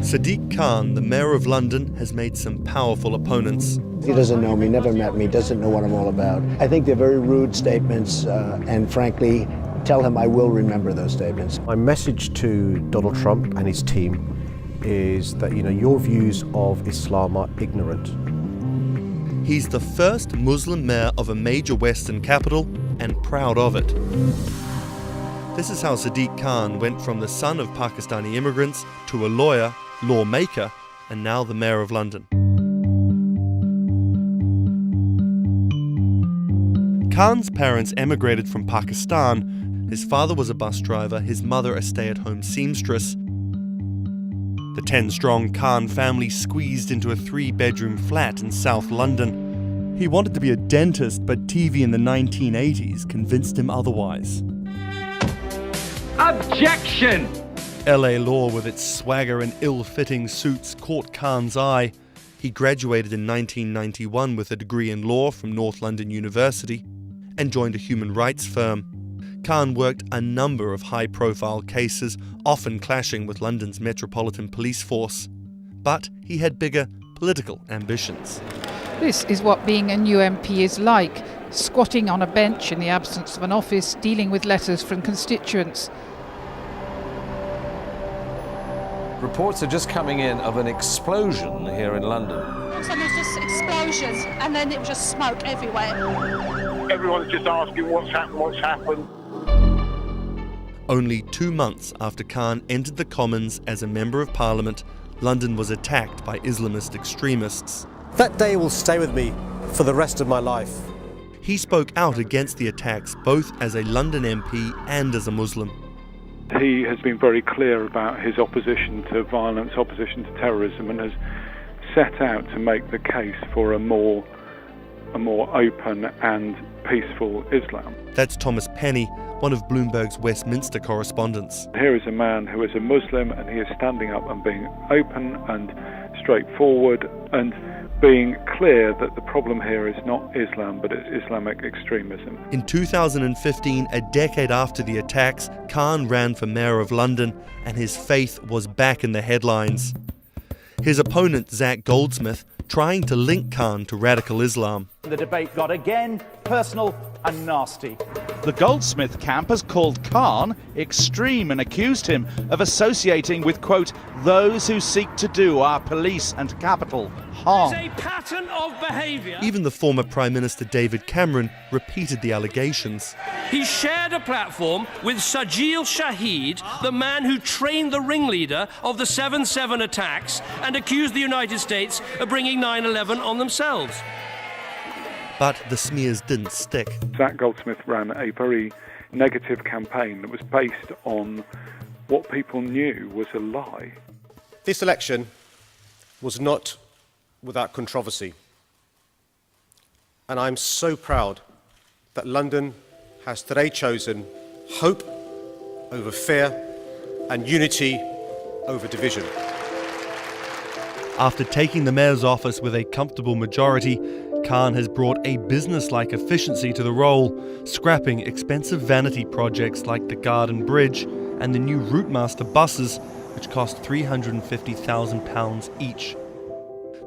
Sadiq Khan, the mayor of London, has made some powerful opponents. He doesn't know me, never met me, doesn't know what I'm all about. I think they're very rude statements, and frankly, tell him I will remember those statements. My message to Donald Trump and his team is that, your views of Islam are ignorant. He's the first Muslim mayor of a major Western capital and proud of it. This is how Sadiq Khan went from the son of Pakistani immigrants to a lawyer, lawmaker, and now the mayor of London. Khan's parents emigrated from Pakistan. His father was a bus driver, his mother a stay-at-home seamstress. The 10-strong Khan family squeezed into a 3-bedroom flat in South London. He wanted to be a dentist, but TV in the 1980s convinced him otherwise. Objection! LA law with its swagger and ill-fitting suits caught Khan's eye. He graduated in 1991 with a degree in law from North London University and joined a human rights firm. Khan worked a number of high-profile cases, often clashing with London's Metropolitan Police Force. But he had bigger political ambitions. This is what being a new MP is like, squatting on a bench in the absence of an office, dealing with letters from constituents. Reports are just coming in of an explosion here in London. So there's just explosions, and then it was just smoke everywhere. Everyone's just asking what's happened. Only 2 months after Khan entered the Commons as a Member of Parliament, London was attacked by Islamist extremists. That day will stay with me for the rest of my life. He spoke out against the attacks both as a London MP and as a Muslim. He has been very clear about his opposition to violence, opposition to terrorism, and has set out to make the case for a more open and peaceful Islam. That's Thomas Penny, one of Bloomberg's Westminster correspondents. Here is a man who is a Muslim, and he is standing up and being open and straightforward and being clear that the problem here is not Islam, but it's Islamic extremism. In 2015, a decade after the attacks, Khan ran for mayor of London, and his faith was back in the headlines. His opponent, Zach Goldsmith, trying to link Khan to radical Islam. The debate got again personal and nasty. The Goldsmith camp has called Khan extreme and accused him of associating with, quote, those who seek to do our police and capital harm. It's a pattern of behaviour. Even the former Prime Minister David Cameron repeated the allegations. He shared a platform with Sajil Shahid, the man who trained the ringleader of the 7/7 attacks and accused the United States of bringing 9/11 on themselves. But the smears didn't stick. Zach Goldsmith ran a very negative campaign that was based on what people knew was a lie. This election was not without controversy. And I'm so proud that London has today chosen hope over fear and unity over division. After taking the mayor's office with a comfortable majority, Khan has brought a business-like efficiency to the role, scrapping expensive vanity projects like the Garden Bridge and the new Routemaster buses, which cost £350,000 each.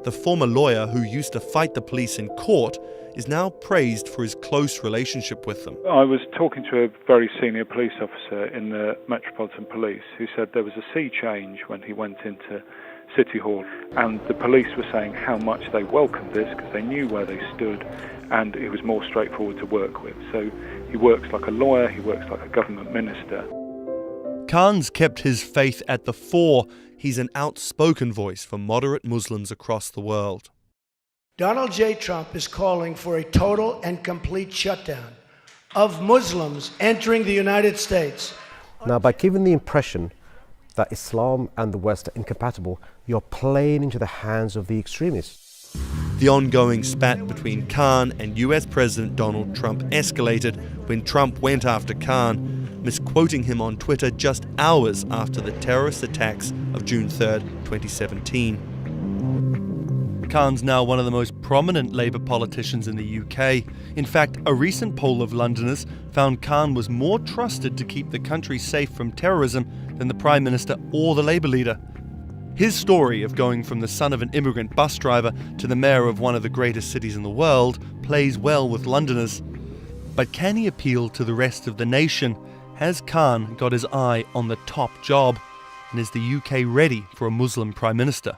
The former lawyer who used to fight the police in court is now praised for his close relationship with them. I was talking to a very senior police officer in the Metropolitan Police who said there was a sea change when he went into City Hall, and the police were saying how much they welcomed this because they knew where they stood and it was more straightforward to work with. So he works like a lawyer, he works like a government minister. Khan's kept his faith at the fore. He's an outspoken voice for moderate Muslims across the world. Donald J. Trump is calling for a total and complete shutdown of Muslims entering the United States. Now, by giving the impression that Islam and the West are incompatible, you're playing into the hands of the extremists. The ongoing spat between Khan and US President Donald Trump escalated when Trump went after Khan, misquoting him on Twitter just hours after the terrorist attacks of June 3rd, 2017. Khan's now one of the most prominent Labour politicians in the UK. In fact, a recent poll of Londoners found Khan was more trusted to keep the country safe from terrorism than the Prime Minister or the Labour leader. His story of going from the son of an immigrant bus driver to the mayor of one of the greatest cities in the world plays well with Londoners. But can he appeal to the rest of the nation? Has Khan got his eye on the top job? And is the UK ready for a Muslim Prime Minister?